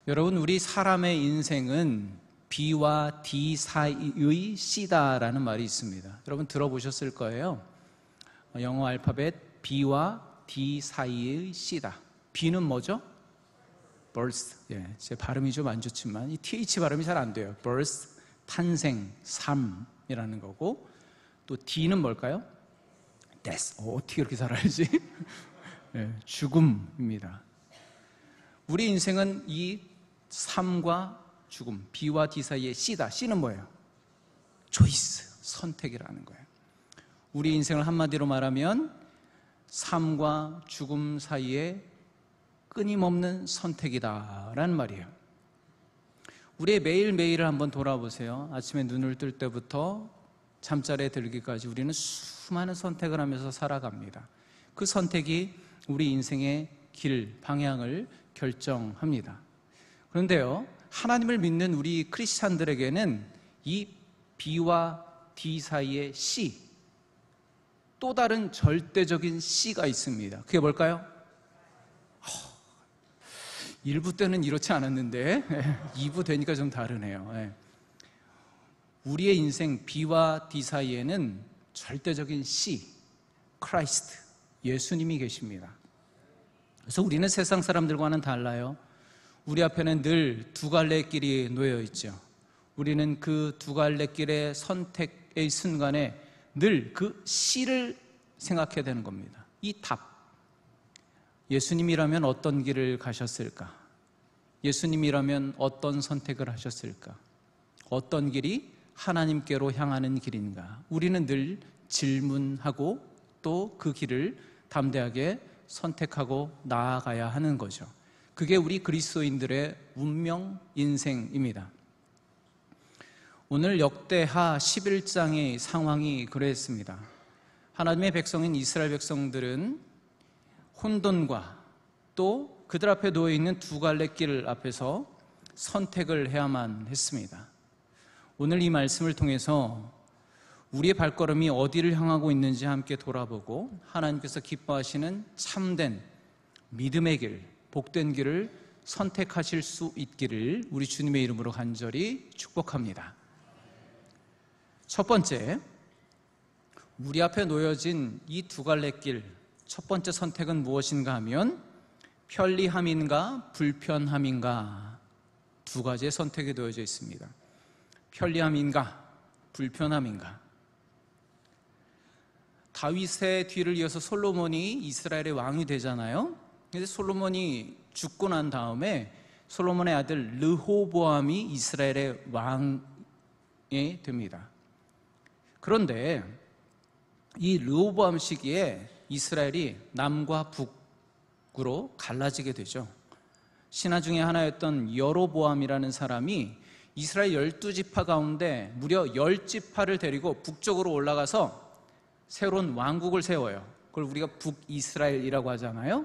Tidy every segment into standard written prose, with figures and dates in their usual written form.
여러분, 우리 사람의 인생은 B와 D 사이의 C다라는 말이 있습니다. 여러분 들어보셨을 거예요. 영어 알파벳 B와 D 사이의 C다. B는 뭐죠? birth. 제 발음이 좀 안 좋지만 이 TH 발음이 잘 안 돼요. birth, 탄생, 삶이라는 거고, 또 D는 뭘까요? death. 어떻게 그렇게 잘 알지? 죽음입니다. 우리 인생은 이 삶과 죽음, B와 D 사이의 C다. C는 뭐예요? choice, 선택이라는 거예요. 우리 인생을 한마디로 말하면 삶과 죽음 사이에 끊임없는 선택이다라는 말이에요. 우리의 매일매일을 한번 돌아보세요. 아침에 눈을 뜰 때부터 잠자리에 들기까지 우리는 수많은 선택을 하면서 살아갑니다. 그 선택이 우리 인생의 길, 방향을 결정합니다. 그런데요, 하나님을 믿는 우리 크리스찬들에게는 이 B와 D 사이의 C, 또 다른 절대적인 C가 있습니다. 그게 뭘까요? 1부 때는 이렇지 않았는데 2부 되니까 좀 다르네요. 우리의 인생 B와 D 사이에는 절대적인 C, 크라이스트, 예수님이 계십니다. 그래서 우리는 세상 사람들과는 달라요. 우리 앞에는 늘 두 갈래의 길이 놓여 있죠. 우리는 그 두 갈래 길의 선택의 순간에 늘 그 C를 생각해야 되는 겁니다. 이 답. 예수님이라면 어떤 길을 가셨을까? 예수님이라면 어떤 선택을 하셨을까? 어떤 길이 하나님께로 향하는 길인가? 우리는 늘 질문하고 또 그 길을 담대하게 선택하고 나아가야 하는 거죠. 그게 우리 그리스도인들의 운명 인생입니다. 오늘 역대하 11장의 상황이 그랬습니다. 하나님의 백성인 이스라엘 백성들은 혼돈과 또 그들 앞에 놓여있는 두 갈래 길 앞에서 선택을 해야만 했습니다. 오늘 이 말씀을 통해서 우리의 발걸음이 어디를 향하고 있는지 함께 돌아보고 하나님께서 기뻐하시는 참된 믿음의 길, 복된 길을 선택하실 수 있기를 우리 주님의 이름으로 간절히 축복합니다. 첫 번째, 우리 앞에 놓여진 이 두 갈래 길, 첫 번째 선택은 무엇인가 하면 편리함인가 불편함인가, 두 가지의 선택이 놓여져 있습니다. 편리함인가 불편함인가. 다윗의 뒤를 이어서 솔로몬이 이스라엘의 왕이 되잖아요. 그런데 솔로몬이 죽고 난 다음에 솔로몬의 아들 르호보암이 이스라엘의 왕이 됩니다. 그런데 이 르호보암 시기에 이스라엘이 남과 북으로 갈라지게 되죠. 신하 중에 하나였던 여로보암이라는 사람이 이스라엘 12지파 가운데 무려 10지파를 데리고 북쪽으로 올라가서 새로운 왕국을 세워요. 그걸 우리가 북이스라엘이라고 하잖아요.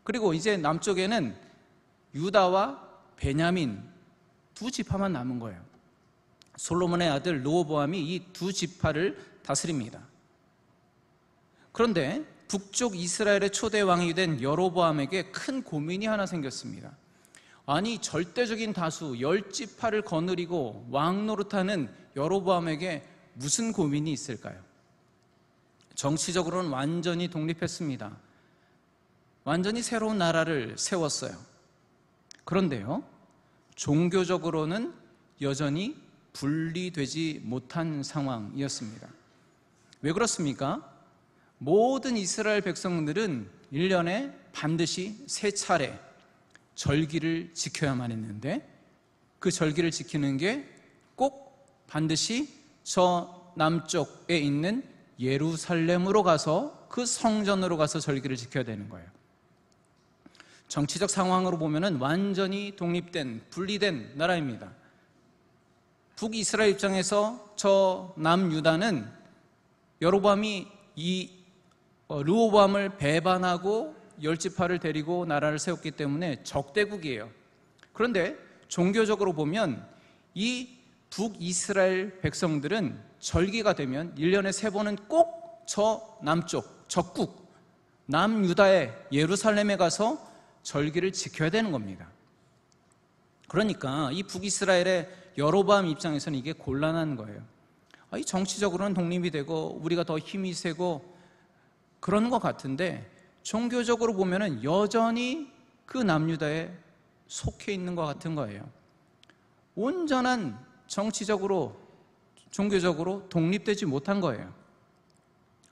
그리고 이제 남쪽에는 유다와 베냐민 두 지파만 남은 거예요. 솔로몬의 아들 르호보암이 이 두 지파를 다스립니다. 그런데 북쪽 이스라엘의 초대 왕이 된 여로보암에게 큰 고민이 하나 생겼습니다. 아니, 절대적인 다수 10지파를 거느리고 왕 노릇하는 여로보암에게 무슨 고민이 있을까요? 정치적으로는 완전히 독립했습니다. 완전히 새로운 나라를 세웠어요. 그런데요, 종교적으로는 여전히 분리되지 못한 상황이었습니다. 왜 그렇습니까? 모든 이스라엘 백성들은 1년에 반드시 3차례 절기를 지켜야만 했는데, 그 절기를 지키는 게 꼭 반드시 저 남쪽에 있는 예루살렘으로 가서 그 성전으로 가서 절기를 지켜야 되는 거예요. 정치적 상황으로 보면은 완전히 독립된, 분리된 나라입니다. 북이스라엘 입장에서 저 남유다는 여로보암이 이 르호보암을 배반하고 10지파를 데리고 나라를 세웠기 때문에 적대국이에요. 그런데 종교적으로 보면 이 북이스라엘 백성들은 절기가 되면 1년에 3번은 꼭 저 남쪽, 적국, 남유다의 예루살렘에 가서 절기를 지켜야 되는 겁니다. 그러니까 이 북이스라엘의 여로보암 입장에서는 이게 곤란한 거예요. 이 정치적으로는 독립이 되고 우리가 더 힘이 세고 그런 것 같은데 종교적으로 보면은 여전히 그 남유다에 속해 있는 것 같은 거예요. 온전한 정치적으로 종교적으로 독립되지 못한 거예요.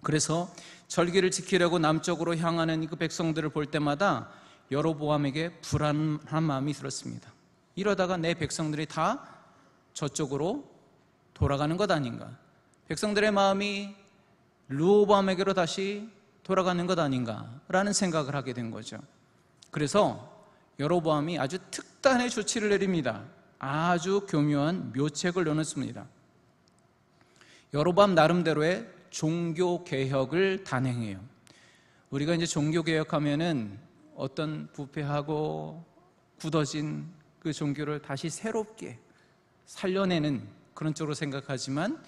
그래서 절기를 지키려고 남쪽으로 향하는 그 백성들을 볼 때마다 여로보암에게 불안한 마음이 들었습니다. 이러다가 내 백성들이 다 저쪽으로 돌아가는 것 아닌가, 백성들의 마음이 르호보암에게로 다시 돌아가는 것 아닌가라는 생각을 하게 된 거죠. 그래서 여로보암이 아주 특단의 조치를 내립니다. 아주 교묘한 묘책을 내놓습니다. 여로보암 나름대로의 종교개혁을 단행해요. 우리가 이제 종교개혁하면은 어떤 부패하고 굳어진 그 종교를 다시 새롭게 살려내는 그런 쪽으로 생각하지만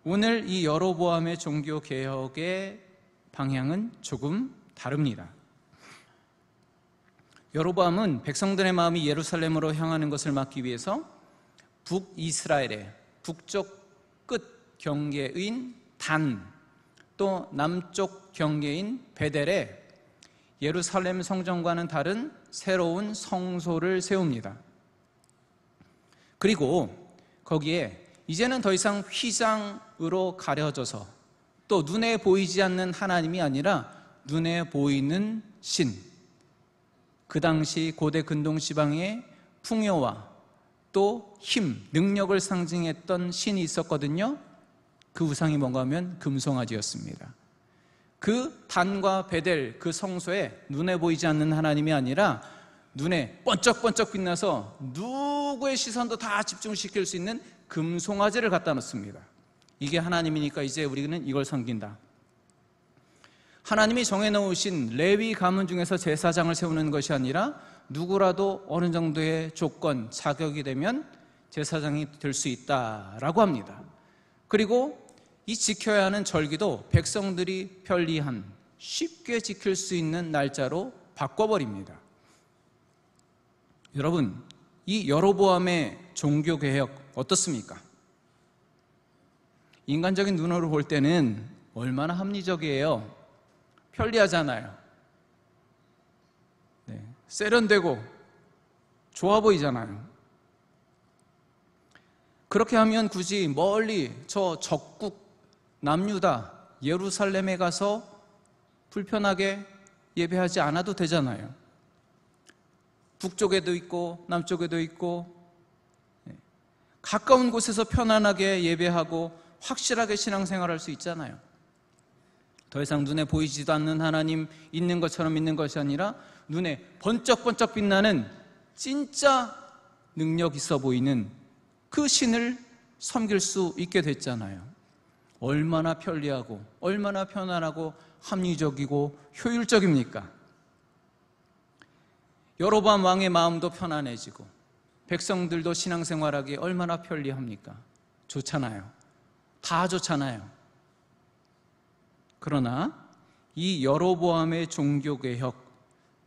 오늘 이 여로보암의 종교개혁의 방향은 조금 다릅니다. 여로보암은 백성들의 마음이 예루살렘으로 향하는 것을 막기 위해서 북이스라엘의 북쪽 끝 경계인 단, 또 남쪽 경계인 베델에 예루살렘 성전과는 다른 새로운 성소를 세웁니다. 그리고 거기에 이제는 더 이상 휘장으로 가려져서 또 눈에 보이지 않는 하나님이 아니라 눈에 보이는 신, 그 당시 고대 근동지방의 풍요와 또 힘, 능력을 상징했던 신이 있었거든요. 그 우상이 뭔가 하면 금송아지였습니다. 그 단과 베델, 그 성소에 눈에 보이지 않는 하나님이 아니라 눈에 번쩍번쩍 빛나서 누구의 시선도 다 집중시킬 수 있는 금송아지를 갖다 놓습니다. 이게 하나님이니까 이제 우리는 이걸 섬긴다. 하나님이 정해놓으신 레위 가문 중에서 제사장을 세우는 것이 아니라 누구라도 어느 정도의 조건, 자격이 되면 제사장이 될 수 있다라고 합니다. 그리고 이 지켜야 하는 절기도 백성들이 편리한, 쉽게 지킬 수 있는 날짜로 바꿔버립니다. 여러분, 이 여로보암의 종교개혁 어떻습니까? 인간적인 눈으로 볼 때는 얼마나 합리적이에요. 편리하잖아요. 네, 세련되고 좋아 보이잖아요. 그렇게 하면 굳이 멀리 저 적국 남유다 예루살렘에 가서 불편하게 예배하지 않아도 되잖아요. 북쪽에도 있고 남쪽에도 있고 가까운 곳에서 편안하게 예배하고 확실하게 신앙생활할 수 있잖아요. 더 이상 눈에 보이지도 않는 하나님 있는 것처럼 있는 것이 아니라 눈에 번쩍번쩍 빛나는 진짜 능력 있어 보이는 그 신을 섬길 수 있게 됐잖아요. 얼마나 편리하고 얼마나 편안하고 합리적이고 효율적입니까? 여로보암 왕의 마음도 편안해지고 백성들도 신앙생활하기 얼마나 편리합니까? 좋잖아요. 다 좋잖아요. 그러나 이 여로보암의 종교개혁,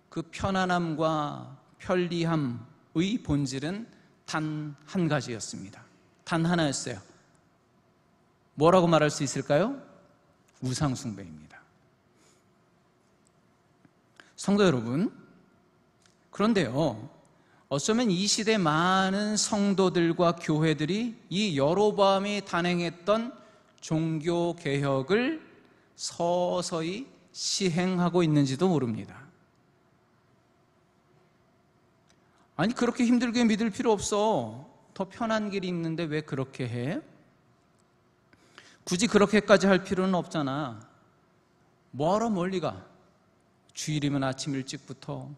그 편안함과 편리함의 본질은 단 한 가지였습니다. 단 하나였어요. 뭐라고 말할 수 있을까요? 우상숭배입니다. 성도 여러분, 그런데요, 어쩌면 이 시대 많은 성도들과 교회들이 이 여로보암이 단행했던 종교개혁을 서서히 시행하고 있는지도 모릅니다. 아니, 그렇게 힘들게 믿을 필요 없어. 더 편한 길이 있는데 왜 그렇게 해? 굳이 그렇게까지 할 필요는 없잖아. 뭐하러 멀리 가? 주일이면 아침 일찍부터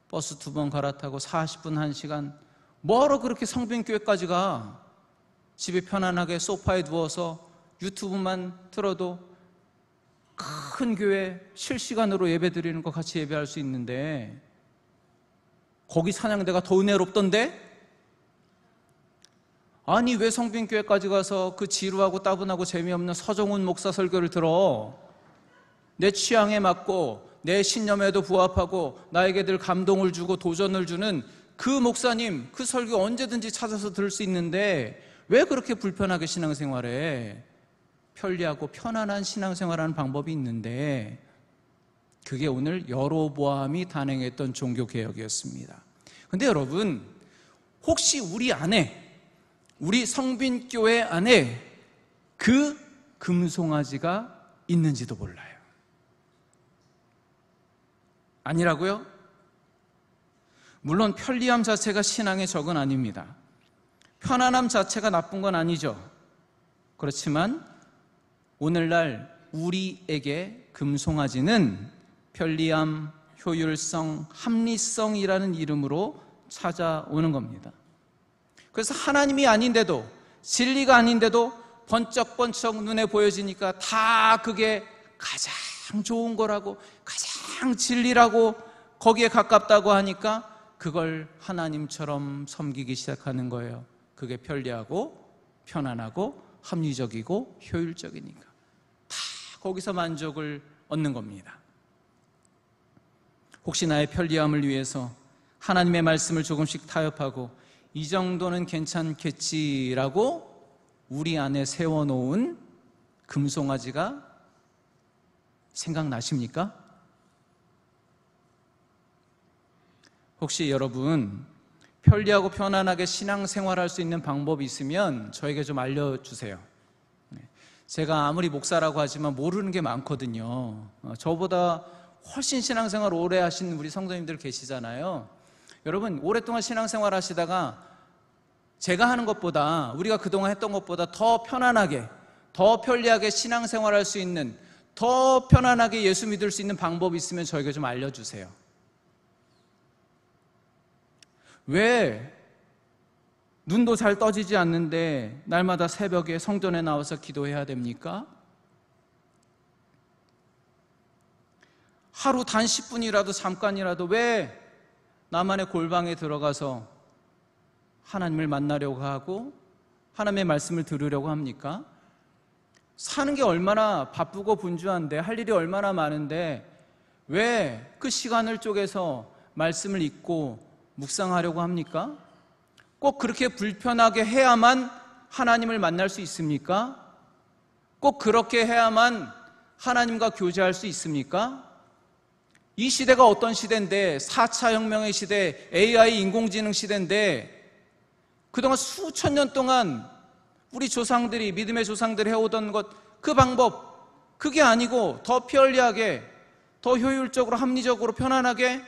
버스 2번 갈아타고 40분 1시간, 뭐하러 그렇게 성빈교회까지 가? 집에 편안하게 소파에 누워서 유튜브만 틀어도 큰 교회 실시간으로 예배 드리는 거 같이 예배할 수 있는데 거기 찬양대가 더 은혜롭던데? 아니, 왜 성빈교회까지 가서 그 지루하고 따분하고 재미없는 서정훈 목사 설교를 들어? 내 취향에 맞고 내 신념에도 부합하고 나에게 늘 감동을 주고 도전을 주는 그 목사님, 그 설교 언제든지 찾아서 들을 수 있는데 왜 그렇게 불편하게 신앙생활해? 편리하고 편안한 신앙생활하는 방법이 있는데, 그게 오늘 여로보암이 단행했던 종교개혁이었습니다. 근데 여러분, 혹시 우리 안에, 우리 성빈교회 안에 그 금송아지가 있는지도 몰라요. 아니라고요? 물론 편리함 자체가 신앙의 적은 아닙니다. 편안함 자체가 나쁜 건 아니죠. 그렇지만 오늘날 우리에게 금송아지는 편리함, 효율성, 합리성이라는 이름으로 찾아오는 겁니다. 그래서 하나님이 아닌데도, 진리가 아닌데도 번쩍번쩍 눈에 보여지니까 다 그게 가장 좋은 거라고, 가장 진리라고, 거기에 가깝다고 하니까 그걸 하나님처럼 섬기기 시작하는 거예요. 그게 편리하고 편안하고 합리적이고 효율적이니까 다 거기서 만족을 얻는 겁니다. 혹시 나의 편리함을 위해서 하나님의 말씀을 조금씩 타협하고 이 정도는 괜찮겠지라고 우리 안에 세워놓은 금송아지가 생각나십니까? 혹시 여러분 편리하고 편안하게 신앙생활할 수 있는 방법이 있으면 저에게 좀 알려주세요. 제가 아무리 목사라고 하지만 모르는 게 많거든요. 저보다 훨씬 신앙생활 오래 하신 우리 성도님들 계시잖아요. 여러분, 오랫동안 신앙생활 하시다가 제가 하는 것보다, 우리가 그동안 했던 것보다 더 편안하게, 더 편리하게 신앙생활 할 수 있는, 더 편안하게 예수 믿을 수 있는 방법이 있으면 저에게 좀 알려주세요. 왜 눈도 잘 떠지지 않는데 날마다 새벽에 성전에 나와서 기도해야 됩니까? 하루 단 10분이라도 잠깐이라도 왜 나만의 골방에 들어가서 하나님을 만나려고 하고 하나님의 말씀을 들으려고 합니까? 사는 게 얼마나 바쁘고 분주한데, 할 일이 얼마나 많은데 왜 그 시간을 쪼개서 말씀을 읽고 묵상하려고 합니까? 꼭 그렇게 불편하게 해야만 하나님을 만날 수 있습니까? 꼭 그렇게 해야만 하나님과 교제할 수 있습니까? 이 시대가 어떤 시대인데, 4차 혁명의 시대, AI 인공지능 시대인데 그동안 수천 년 동안 우리 조상들이, 믿음의 조상들이 해오던 것, 그 방법, 그게 아니고 더 편리하게, 더 효율적으로, 합리적으로, 편안하게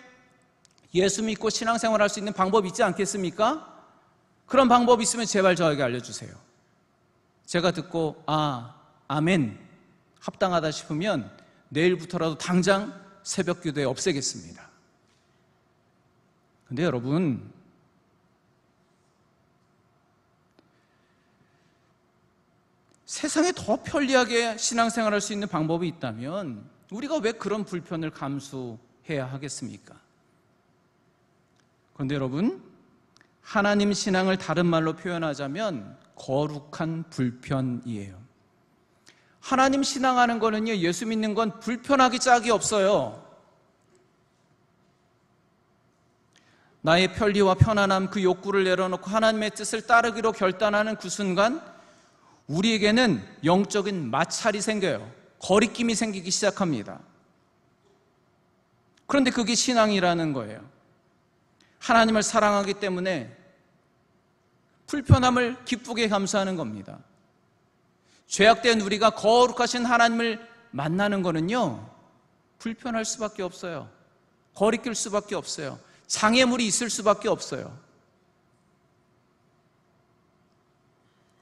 예수 믿고 신앙생활 할 수 있는 방법이 있지 않겠습니까? 그런 방법이 있으면 제발 저에게 알려주세요. 제가 듣고 아멘, 합당하다 싶으면 내일부터라도 당장 새벽 기도에 없애겠습니다. 근데 여러분, 세상에 더 편리하게 신앙생활 할 수 있는 방법이 있다면 우리가 왜 그런 불편을 감수해야 하겠습니까? 그런데 여러분, 하나님 신앙을 다른 말로 표현하자면 거룩한 불편이에요. 하나님 신앙하는 거는요, 예수 믿는 건 불편하기 짝이 없어요. 나의 편리와 편안함, 그 욕구를 내려놓고 하나님의 뜻을 따르기로 결단하는 그 순간 우리에게는 영적인 마찰이 생겨요. 거리낌이 생기기 시작합니다. 그런데 그게 신앙이라는 거예요. 하나님을 사랑하기 때문에 불편함을 기쁘게 감수하는 겁니다. 죄악된 우리가 거룩하신 하나님을 만나는 거는요, 불편할 수밖에 없어요. 거리낄 수밖에 없어요. 장애물이 있을 수밖에 없어요.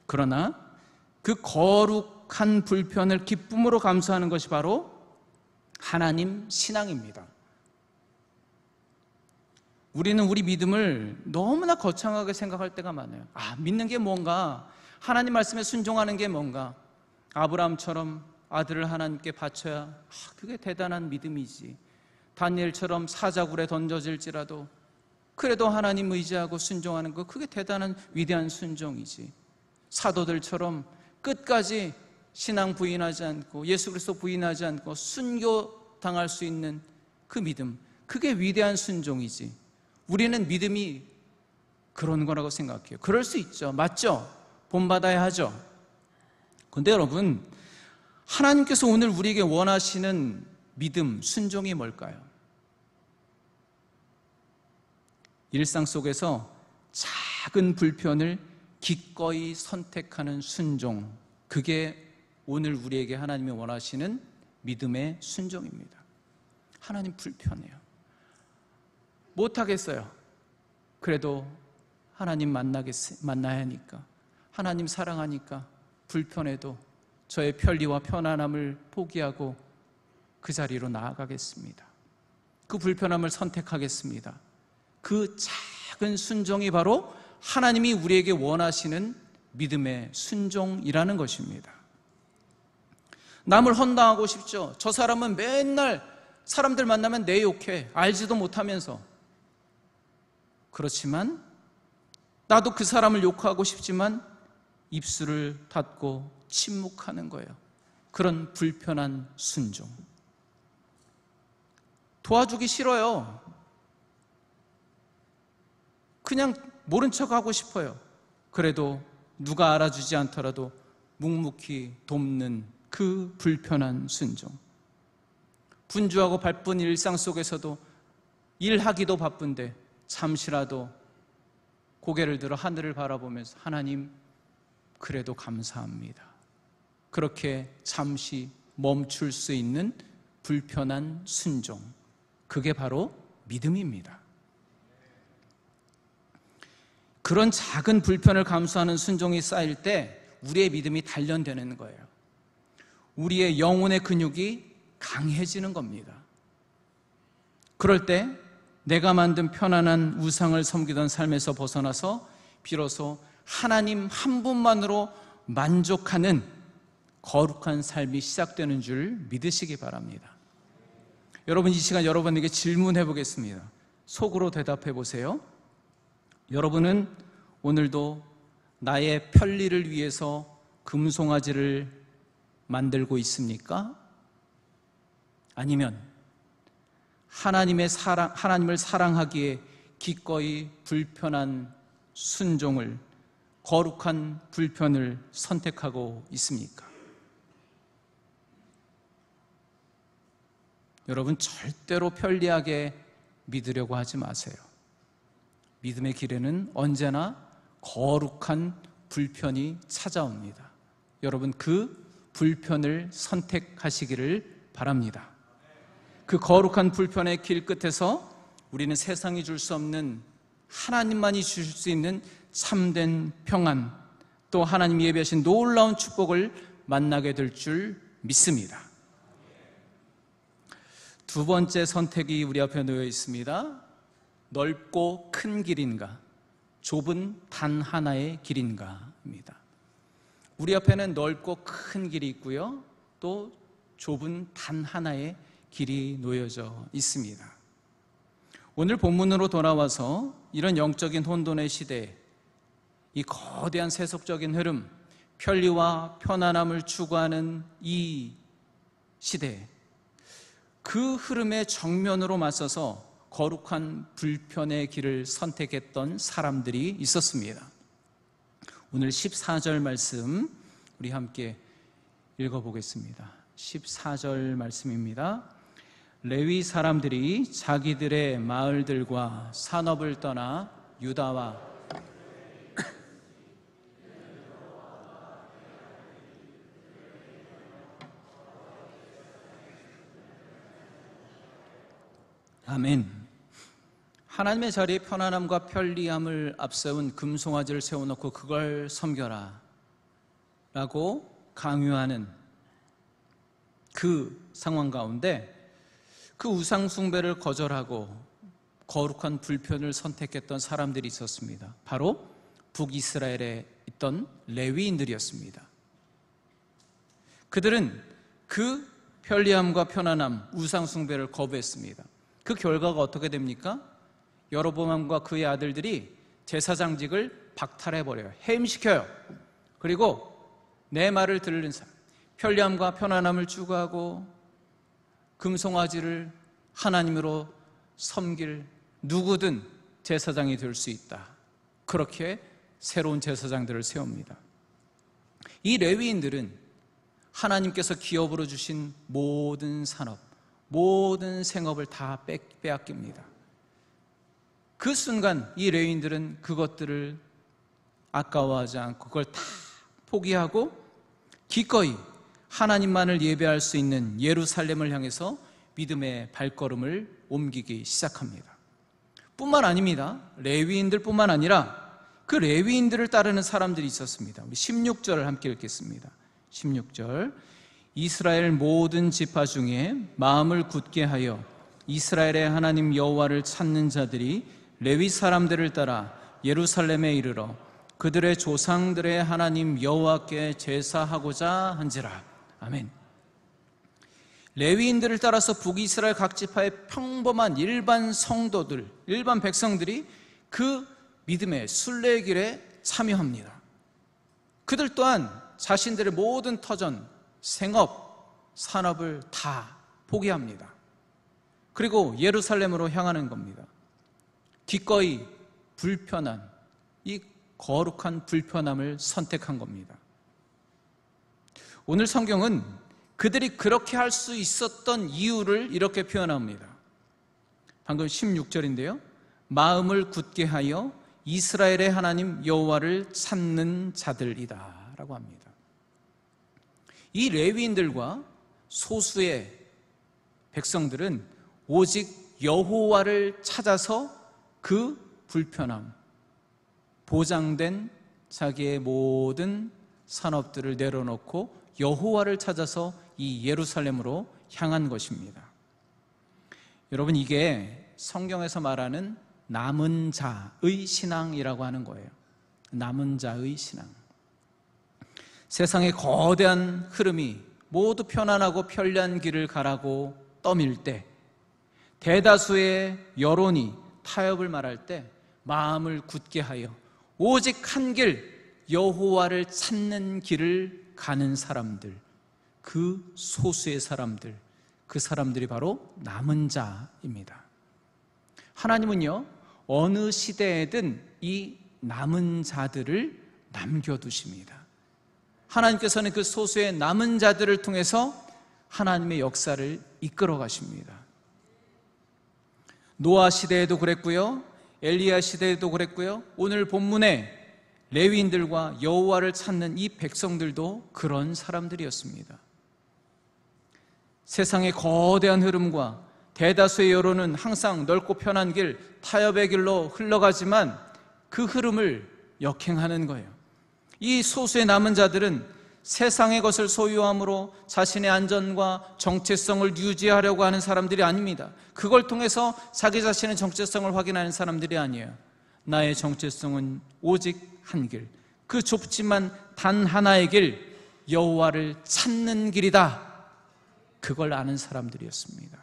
그러나 그 거룩한 불편을 기쁨으로 감수하는 것이 바로 하나님 신앙입니다. 우리는 우리 믿음을 너무나 거창하게 생각할 때가 많아요. 믿는 게 뭔가, 하나님 말씀에 순종하는 게 뭔가, 아브라함처럼 아들을 하나님께 바쳐야 그게 대단한 믿음이지. 다니엘처럼 사자굴에 던져질지라도 그래도 하나님 의지하고 순종하는 거, 그게 대단한 위대한 순종이지. 사도들처럼 끝까지 신앙 부인하지 않고 예수 그리스도 부인하지 않고 순교당할 수 있는 그 믿음, 그게 위대한 순종이지. 우리는 믿음이 그런 거라고 생각해요. 그럴 수 있죠. 맞죠? 본받아야 하죠. 근데 여러분, 하나님께서 오늘 우리에게 원하시는 믿음, 순종이 뭘까요? 일상 속에서 작은 불편을 기꺼이 선택하는 순종, 그게 오늘 우리에게 하나님이 원하시는 믿음의 순종입니다. 하나님 불편해요. 못하겠어요. 그래도 하나님 만나야 하니까, 하나님 사랑하니까 불편해도 저의 편리와 편안함을 포기하고 그 자리로 나아가겠습니다. 그 불편함을 선택하겠습니다. 그 작은 순종이 바로 하나님이 우리에게 원하시는 믿음의 순종이라는 것입니다. 남을 헌당하고 싶죠. 저 사람은 맨날 사람들 만나면 내 욕해. 알지도 못하면서. 그렇지만 나도 그 사람을 욕하고 싶지만 입술을 닫고 침묵하는 거예요. 그런 불편한 순종. 도와주기 싫어요. 그냥 모른 척 하고 싶어요. 그래도 누가 알아주지 않더라도 묵묵히 돕는 그 불편한 순종. 분주하고 바쁜 일상 속에서도 일하기도 바쁜데 잠시라도 고개를 들어 하늘을 바라보면서 하나님, 그래도 감사합니다. 그렇게 잠시 멈출 수 있는 불편한 순종. 그게 바로 믿음입니다. 그런 작은 불편을 감수하는 순종이 쌓일 때 우리의 믿음이 단련되는 거예요. 우리의 영혼의 근육이 강해지는 겁니다. 그럴 때 내가 만든 편안한 우상을 섬기던 삶에서 벗어나서 비로소 하나님 한 분만으로 만족하는 거룩한 삶이 시작되는 줄 믿으시기 바랍니다. 여러분, 이 시간 여러분에게 질문해 보겠습니다. 속으로 대답해 보세요. 여러분은 오늘도 나의 편리를 위해서 금송아지를 만들고 있습니까? 아니면 하나님을 사랑하기에 기꺼이 불편한 순종을, 거룩한 불편을 선택하고 있습니까? 여러분, 절대로 편리하게 믿으려고 하지 마세요. 믿음의 길에는 언제나 거룩한 불편이 찾아옵니다. 여러분, 그 불편을 선택하시기를 바랍니다. 그 거룩한 불편의 길 끝에서 우리는 세상이 줄 수 없는, 하나님만이 주실 수 있는 참된 평안, 또 하나님이 예비하신 놀라운 축복을 만나게 될 줄 믿습니다. 두 번째 선택이 우리 앞에 놓여 있습니다. 넓고 큰 길인가, 좁은 단 하나의 길인가입니다. 우리 앞에는 넓고 큰 길이 있고요, 또 좁은 단 하나의 길이 놓여져 있습니다. 오늘 본문으로 돌아와서 이런 영적인 혼돈의 시대에 이 거대한 세속적인 흐름, 편리와 편안함을 추구하는 이 시대에 그 흐름에 정면으로 맞서서 거룩한 불편의 길을 선택했던 사람들이 있었습니다. 오늘 14절 말씀 우리 함께 읽어보겠습니다. 14절 말씀입니다. 레위 사람들이 자기들의 마을들과 산업을 떠나 유다와 아멘. 하나님의 자리에 편안함과 편리함을 앞세운 금송아지를 세워놓고 그걸 섬겨라 라고 강요하는 그 상황 가운데 그 우상 숭배를 거절하고 거룩한 불편을 선택했던 사람들이 있었습니다. 바로 북이스라엘에 있던 레위인들이었습니다. 그들은 그 편리함과 편안함, 우상 숭배를 거부했습니다. 그 결과가 어떻게 됩니까? 여로보암과 그의 아들들이 제사장직을 박탈해버려요. 해임시켜요. 그리고 내 말을 들은 사람, 편리함과 편안함을 추구하고 금송아지를 하나님으로 섬길 누구든 제사장이 될 수 있다. 그렇게 새로운 제사장들을 세웁니다. 이 레위인들은 하나님께서 기업으로 주신 모든 산업, 모든 생업을 다 빼앗깁니다. 그 순간 이 레위인들은 그것들을 아까워하지 않고 그걸 다 포기하고 기꺼이 하나님만을 예배할 수 있는 예루살렘을 향해서 믿음의 발걸음을 옮기기 시작합니다. 뿐만 아닙니다. 레위인들 뿐만 아니라 그 레위인들을 따르는 사람들이 있었습니다. 우리 16절을 함께 읽겠습니다. 16절, 이스라엘 모든 지파 중에 마음을 굳게 하여 이스라엘의 하나님 여호와를 찾는 자들이 레위 사람들을 따라 예루살렘에 이르러 그들의 조상들의 하나님 여호와께 제사하고자 한지라. 아멘. 레위인들을 따라서 북이스라엘 각 지파의 평범한 일반 성도들, 일반 백성들이 그 믿음의 순례길에 참여합니다. 그들 또한 자신들의 모든 터전, 생업, 산업을 다 포기합니다. 그리고 예루살렘으로 향하는 겁니다. 기꺼이 불편한, 이 거룩한 불편함을 선택한 겁니다. 오늘 성경은 그들이 그렇게 할 수 있었던 이유를 이렇게 표현합니다. 방금 16절인데요. 마음을 굳게 하여 이스라엘의 하나님 여호와를 찾는 자들이다 라고 합니다. 이 레위인들과 소수의 백성들은 오직 여호와를 찾아서 그 불편함, 보장된 자기의 모든 산업들을 내려놓고 여호와를 찾아서 이 예루살렘으로 향한 것입니다. 여러분, 이게 성경에서 말하는 남은 자의 신앙이라고 하는 거예요. 남은 자의 신앙. 세상의 거대한 흐름이 모두 편안하고 편리한 길을 가라고 떠밀 때, 대다수의 여론이 타협을 말할 때 마음을 굳게 하여 오직 한 길, 여호와를 찾는 길을 가는 사람들, 그 소수의 사람들, 그 사람들이 바로 남은 자입니다. 하나님은요, 어느 시대에든 이 남은 자들을 남겨두십니다. 하나님께서는 그 소수의 남은 자들을 통해서 하나님의 역사를 이끌어 가십니다. 노아 시대에도 그랬고요, 엘리야 시대에도 그랬고요, 오늘 본문에 레위인들과 여호와를 찾는 이 백성들도 그런 사람들이었습니다. 세상의 거대한 흐름과 대다수의 여론은 항상 넓고 편한 길, 타협의 길로 흘러가지만 그 흐름을 역행하는 거예요. 이 소수의 남은 자들은 세상의 것을 소유함으로 자신의 안전과 정체성을 유지하려고 하는 사람들이 아닙니다. 그걸 통해서 자기 자신의 정체성을 확인하는 사람들이 아니에요. 나의 정체성은 오직 한 길, 그 좁지만 단 하나의 길, 여호와를 찾는 길이다. 그걸 아는 사람들이었습니다.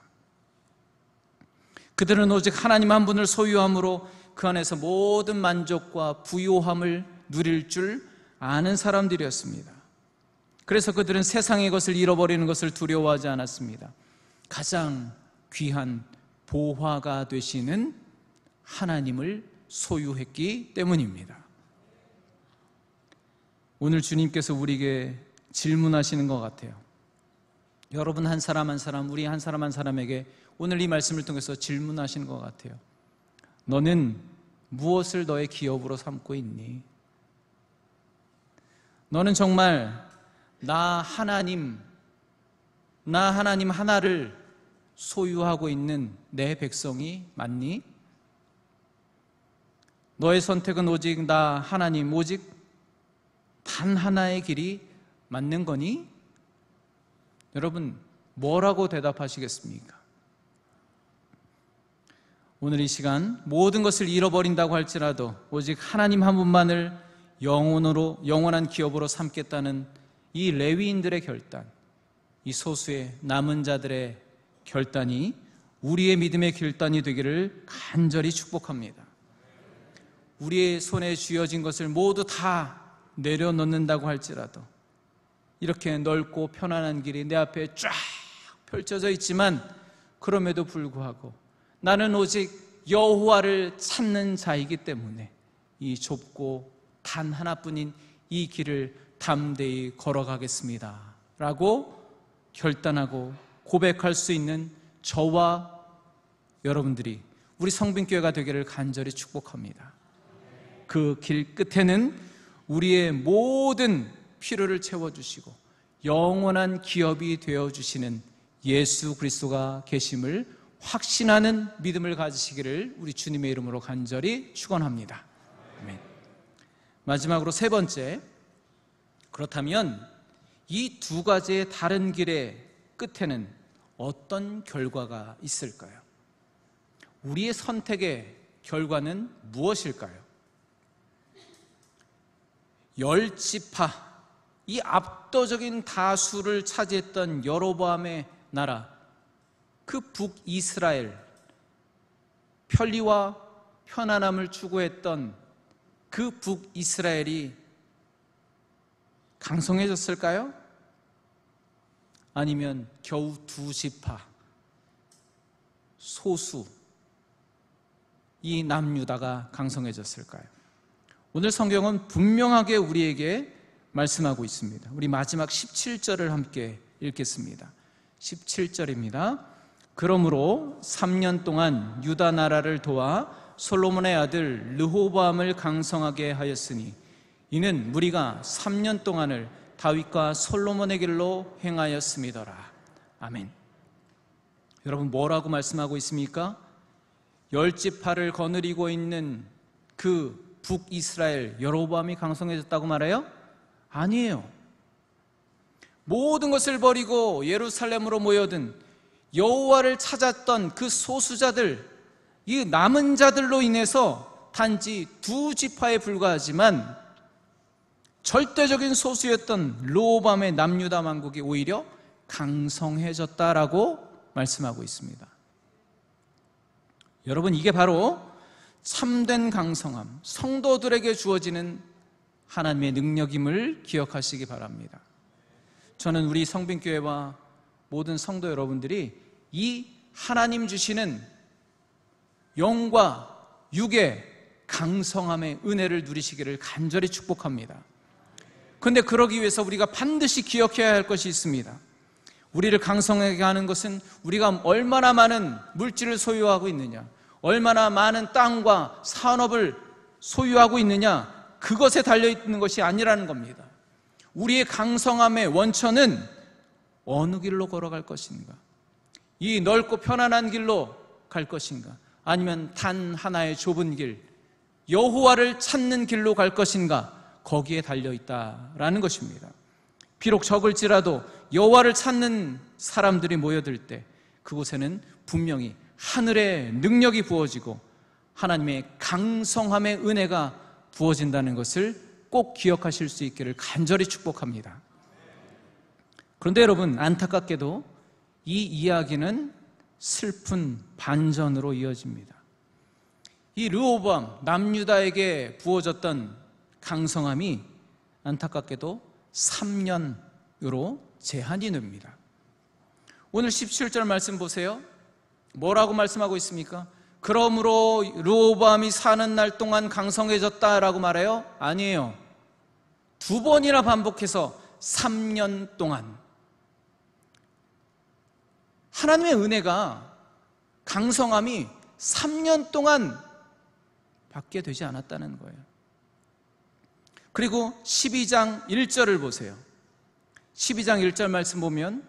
그들은 오직 하나님 한 분을 소유함으로 그 안에서 모든 만족과 부요함을 누릴 줄 아는 사람들이었습니다. 그래서 그들은 세상의 것을 잃어버리는 것을 두려워하지 않았습니다. 가장 귀한 보화가 되시는 하나님을 소유했기 때문입니다. 오늘 주님께서 우리에게 질문하시는 것 같아요. 여러분 한 사람 한 사람, 우리 한 사람 한 사람에게 오늘 이 말씀을 통해서 질문하시는 것 같아요. 너는 무엇을 너의 기업으로 삼고 있니? 너는 정말 나 하나님 하나를 소유하고 있는 내 백성이 맞니? 너의 선택은 오직 나 하나님, 오직 단 하나의 길이 맞는 거니? 여러분, 뭐라고 대답하시겠습니까? 오늘 이 시간 모든 것을 잃어버린다고 할지라도 오직 하나님 한 분만을 영원한 기업으로 삼겠다는 이 레위인들의 결단, 이 소수의 남은 자들의 결단이 우리의 믿음의 결단이 되기를 간절히 축복합니다. 우리의 손에 쥐어진 것을 모두 다 내려놓는다고 할지라도 이렇게 넓고 편안한 길이 내 앞에 쫙 펼쳐져 있지만 그럼에도 불구하고 나는 오직 여호와를 찾는 자이기 때문에 이 좁고 단 하나뿐인 이 길을 담대히 걸어가겠습니다 라고 결단하고 고백할 수 있는 저와 여러분들이 우리 성빈교회가 되기를 간절히 축복합니다. 그 길 끝에는 우리의 모든 필요를 채워주시고 영원한 기업이 되어주시는 예수 그리스도가 계심을 확신하는 믿음을 가지시기를 우리 주님의 이름으로 간절히 축원합니다. 아멘. 마지막으로 세 번째, 그렇다면 이 두 가지의 다른 길의 끝에는 어떤 결과가 있을까요? 우리의 선택의 결과는 무엇일까요? 10지파, 이 압도적인 다수를 차지했던 여로보암의 나라, 그 북이스라엘, 편리와 편안함을 추구했던 그 북이스라엘이 강성해졌을까요? 아니면 겨우 2지파, 소수, 이 남유다가 강성해졌을까요? 오늘 성경은 분명하게 우리에게 말씀하고 있습니다. 우리 마지막 17절을 함께 읽겠습니다. 17절입니다. 그러므로 3년 동안 유다 나라를 도와 솔로몬의 아들 르호보암을 강성하게 하였으니 이는 무리가 3년 동안을 다윗과 솔로몬의 길로 행하였음이더라. 아멘. 여러분, 뭐라고 말씀하고 있습니까? 10지파를 거느리고 있는 그 북이스라엘 여로보암이 강성해졌다고 말해요? 아니에요. 모든 것을 버리고 예루살렘으로 모여든 여호와를 찾았던 그 소수자들, 이 남은 자들로 인해서 단지 2지파에 불과하지만 절대적인 소수였던 르호보암의 남유다 왕국이 오히려 강성해졌다라고 말씀하고 있습니다. 여러분, 이게 바로 참된 강성함, 성도들에게 주어지는 하나님의 능력임을 기억하시기 바랍니다. 저는 우리 성빈교회와 모든 성도 여러분들이 이 하나님 주시는 영과 육의 강성함의 은혜를 누리시기를 간절히 축복합니다. 그런데 그러기 위해서 우리가 반드시 기억해야 할 것이 있습니다. 우리를 강성하게 하는 것은 우리가 얼마나 많은 물질을 소유하고 있느냐, 얼마나 많은 땅과 산업을 소유하고 있느냐, 그것에 달려있는 것이 아니라는 겁니다. 우리의 강성함의 원천은 어느 길로 걸어갈 것인가? 이 넓고 편안한 길로 갈 것인가? 아니면 단 하나의 좁은 길, 여호와를 찾는 길로 갈 것인가? 거기에 달려있다라는 것입니다. 비록 적을지라도 여호와를 찾는 사람들이 모여들 때 그곳에는 분명히 하늘의 능력이 부어지고 하나님의 강성함의 은혜가 부어진다는 것을 꼭 기억하실 수 있기를 간절히 축복합니다. 그런데 여러분, 안타깝게도 이 이야기는 슬픈 반전으로 이어집니다. 이 르호보암, 남유다에게 부어졌던 강성함이 안타깝게도 3년으로 제한이 됩니다. 오늘 17절 말씀 보세요. 뭐라고 말씀하고 있습니까? 그러므로 르호보암이 사는 날 동안 강성해졌다라고 말해요? 아니에요. 2번이나 반복해서 3년 동안. 하나님의 은혜가, 강성함이 3년 동안 받게 되지 않았다는 거예요. 그리고 12장 1절을 보세요. 12장 1절 말씀 보면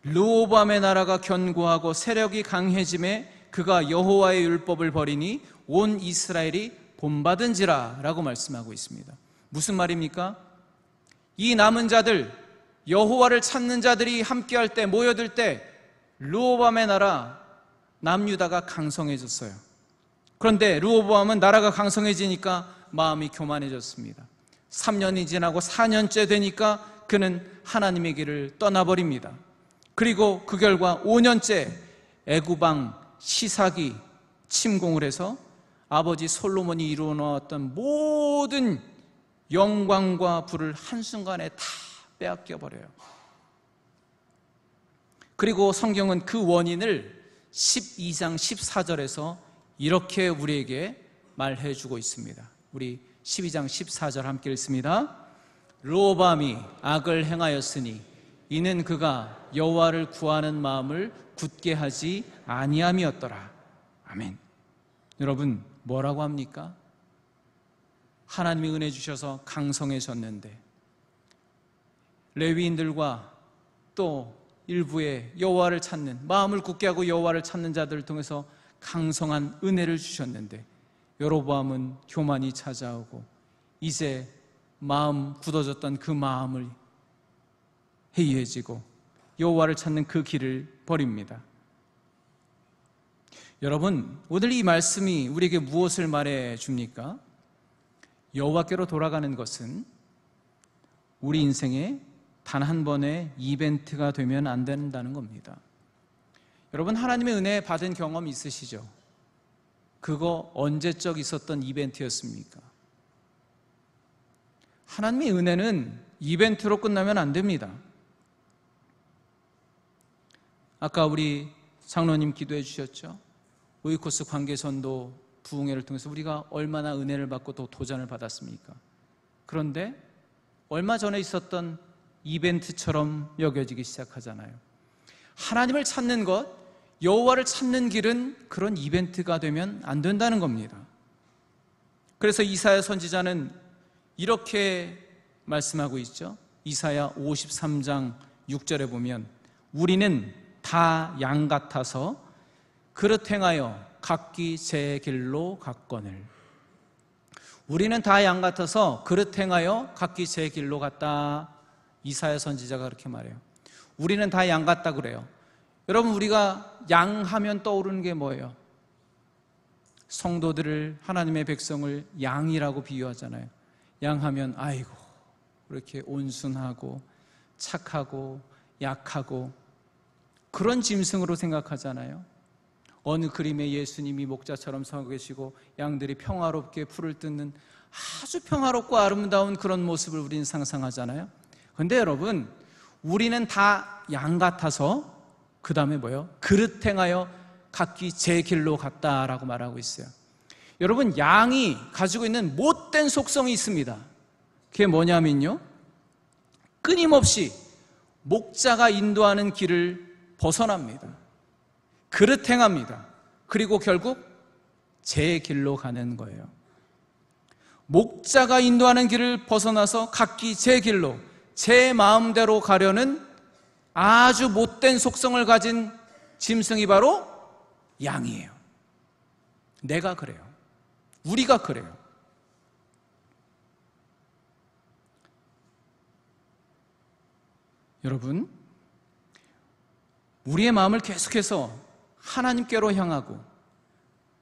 르호보암의 나라가 견고하고 세력이 강해짐에 그가 여호와의 율법을 버리니 온 이스라엘이 본받은지라 라고 말씀하고 있습니다. 무슨 말입니까? 이 남은 자들, 여호와를 찾는 자들이 함께할 때, 모여들 때 르호보암의 나라 남유다가 강성해졌어요. 그런데 르호보암은 나라가 강성해지니까 마음이 교만해졌습니다. 3년이 지나고 4년째 되니까 그는 하나님의 길을 떠나버립니다. 그리고 그 결과 5년째 애굽왕 시삭이 침공을 해서 아버지 솔로몬이 이루어 놓았던 모든 영광과 부를 한순간에 다 빼앗겨 버려요. 그리고 성경은 그 원인을 12장 14절에서 이렇게 우리에게 말해주고 있습니다. 우리 12장 14절 함께 읽습니다. 르호보암이 악을 행하였으니 이는 그가 여호와를 구하는 마음을 굳게 하지 아니함이었더라. 아멘. 여러분, 뭐라고 합니까? 하나님이 은혜 주셔서 강성해졌는데 레위인들과 또 일부의 여호와를 찾는, 마음을 굳게 하고 여호와를 찾는 자들을 통해서 강성한 은혜를 주셨는데 여로보암은 교만이 찾아오고 이제 마음 굳어졌던 그 마음을 해이해지고 여호와를 찾는 그 길을 버립니다. 여러분, 오늘 이 말씀이 우리에게 무엇을 말해 줍니까? 여호와께로 돌아가는 것은 우리 인생의 단 한 번의 이벤트가 되면 안 된다는 겁니다. 여러분, 하나님의 은혜 받은 경험 있으시죠? 그거 언제적 있었던 이벤트였습니까? 하나님의 은혜는 이벤트로 끝나면 안 됩니다. 아까 우리 장로님 기도해 주셨죠? 오이코스 관계선도 부흥회를 통해서 우리가 얼마나 은혜를 받고 또 도전을 받았습니까? 그런데 얼마 전에 있었던 이벤트처럼 여겨지기 시작하잖아요. 하나님을 찾는 것, 여호와를 찾는 길은 그런 이벤트가 되면 안 된다는 겁니다. 그래서 이사야 선지자는 이렇게 말씀하고 있죠. 이사야 53장 6절에 보면 우리는 다 양 같아서 그릇 행하여 각기 제 길로 갔거늘. 우리는 다 양 같아서 그릇 행하여 각기 제 길로 갔다. 이사야 선지자가 그렇게 말해요. 우리는 다 양 같다 그래요. 여러분, 우리가 양 하면 떠오르는 게 뭐예요? 성도들을, 하나님의 백성을 양이라고 비유하잖아요. 양 하면 아이고 그렇게 온순하고 착하고 약하고 그런 짐승으로 생각하잖아요. 어느 그림에 예수님이 목자처럼 서 계시고 양들이 평화롭게 풀을 뜯는 아주 평화롭고 아름다운 그런 모습을 우리는 상상하잖아요. 그런데 여러분, 우리는 다 양 같아서 그 다음에 뭐예요? 그릇 행하여 각기 제 길로 갔다라고 말하고 있어요. 여러분, 양이 가지고 있는 못된 속성이 있습니다. 그게 뭐냐면요, 끊임없이 목자가 인도하는 길을 벗어납니다. 그릇 행합니다. 그리고 결국 제 길로 가는 거예요. 목자가 인도하는 길을 벗어나서 각기 제 길로, 제 마음대로 가려는 아주 못된 속성을 가진 짐승이 바로 양이에요. 내가 그래요. 우리가 그래요. 여러분, 우리의 마음을 계속해서 하나님께로 향하고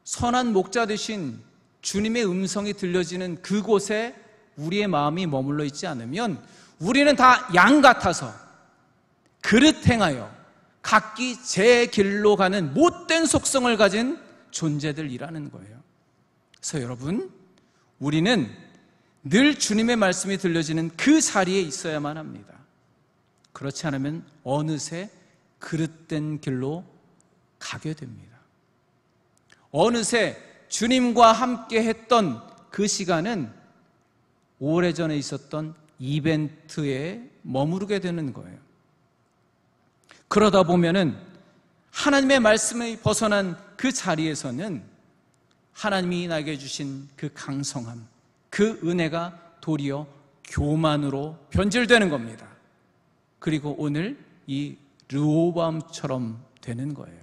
선한 목자 되신 주님의 음성이 들려지는 그곳에 우리의 마음이 머물러 있지 않으면 우리는 다 양 같아서 그릇 행하여 각기 제 길로 가는 못된 속성을 가진 존재들이라는 거예요. 그래서 여러분, 우리는 늘 주님의 말씀이 들려지는 그 자리에 있어야만 합니다. 그렇지 않으면 어느새 그릇된 길로 가게 됩니다. 어느새 주님과 함께 했던 그 시간은 오래전에 있었던 이벤트에 머무르게 되는 거예요. 그러다 보면은 하나님의 말씀에 벗어난 그 자리에서는 하나님이 나에게 주신 그 강성함, 그 은혜가 도리어 교만으로 변질되는 겁니다. 그리고 오늘 이 르호보암처럼 되는 거예요.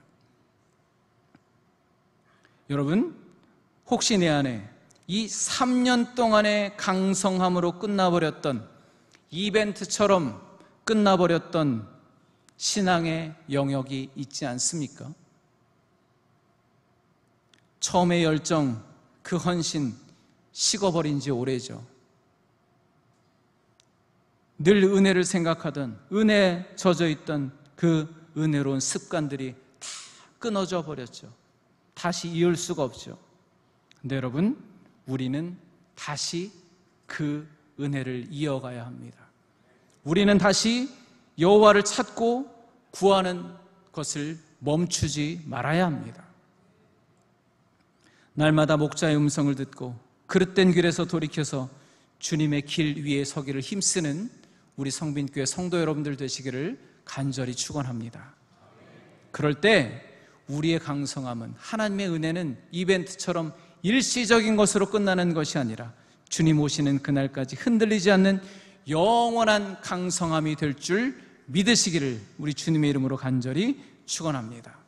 여러분, 혹시 내 안에 이 3년 동안의 강성함으로 끝나버렸던, 이벤트처럼 끝나버렸던 신앙의 영역이 있지 않습니까? 처음의 열정, 그 헌신 식어버린 지 오래죠. 늘 은혜를 생각하던, 은혜에 젖어 있던 그 은혜로운 습관들이 다 끊어져 버렸죠. 다시 이을 수가 없죠. 근데 여러분, 우리는 다시 그 은혜를 이어가야 합니다. 우리는 다시 여호와를 찾고 구하는 것을 멈추지 말아야 합니다. 날마다 목자의 음성을 듣고 그릇된 길에서 돌이켜서 주님의 길 위에 서기를 힘쓰는 우리 성빈교회 성도 여러분들 되시기를 간절히 축원합니다. 그럴 때 우리의 강성함은, 하나님의 은혜는 이벤트처럼 일시적인 것으로 끝나는 것이 아니라 주님 오시는 그날까지 흔들리지 않는 영원한 강성함이 될 줄 믿으시기를 우리 주님의 이름으로 간절히 축원합니다.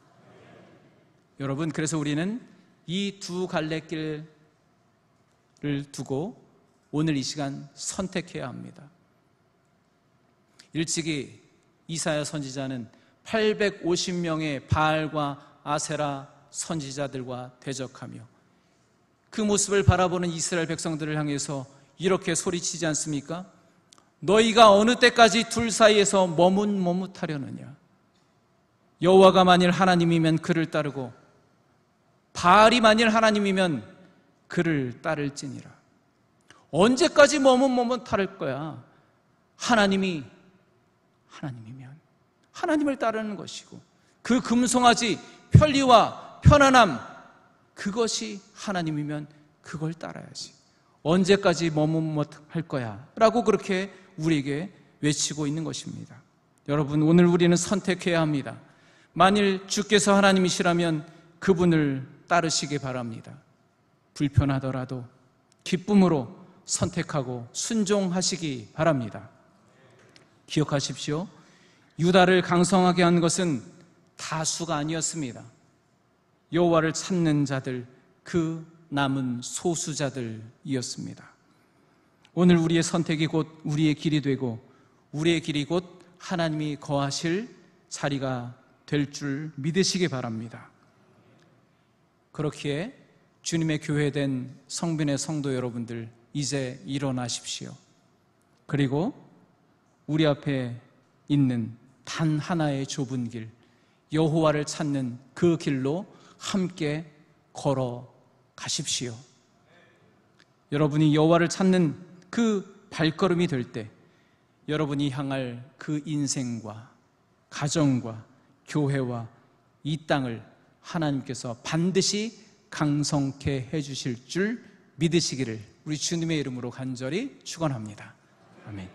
여러분, 그래서 우리는 이 두 갈래길을 두고 오늘 이 시간 선택해야 합니다. 일찍이 이사야 선지자는 850명의 바알과 아세라 선지자들과 대적하며 그 모습을 바라보는 이스라엘 백성들을 향해서 이렇게 소리치지 않습니까? 너희가 어느 때까지 둘 사이에서 머뭇머뭇하려느냐? 여호와가 만일 하나님이면 그를 따르고 바알이 만일 하나님이면 그를 따를지니라. 언제까지 머뭇머뭇할 거야? 하나님이면 하나님을 따르는 것이고, 그 금송아지 편리와 편안함, 그것이 하나님이면 그걸 따라야지. 언제까지 머뭇머뭇할 거야? 라고 그렇게 우리에게 외치고 있는 것입니다. 여러분, 오늘 우리는 선택해야 합니다. 만일 주께서 하나님이시라면 그분을 따르시기 바랍니다. 불편하더라도 기쁨으로 선택하고 순종하시기 바랍니다. 기억하십시오. 유다를 강성하게 한 것은 다수가 아니었습니다. 여호와를 찾는 자들, 그 남은 소수자들이었습니다. 오늘 우리의 선택이 곧 우리의 길이 되고, 우리의 길이 곧 하나님이 거하실 자리가 될 줄 믿으시기 바랍니다. 그렇기에 주님의 교회된 성빈의 성도 여러분들, 이제 일어나십시오. 그리고 우리 앞에 있는 단 하나의 좁은 길, 여호와를 찾는 그 길로 함께 걸어 가십시오. 여러분이 여호와를 찾는 그 발걸음이 될 때 여러분이 향할 그 인생과 가정과 교회와 이 땅을 하나님께서 반드시 강성케 해주실 줄 믿으시기를 우리 주님의 이름으로 간절히 축원합니다. 아멘.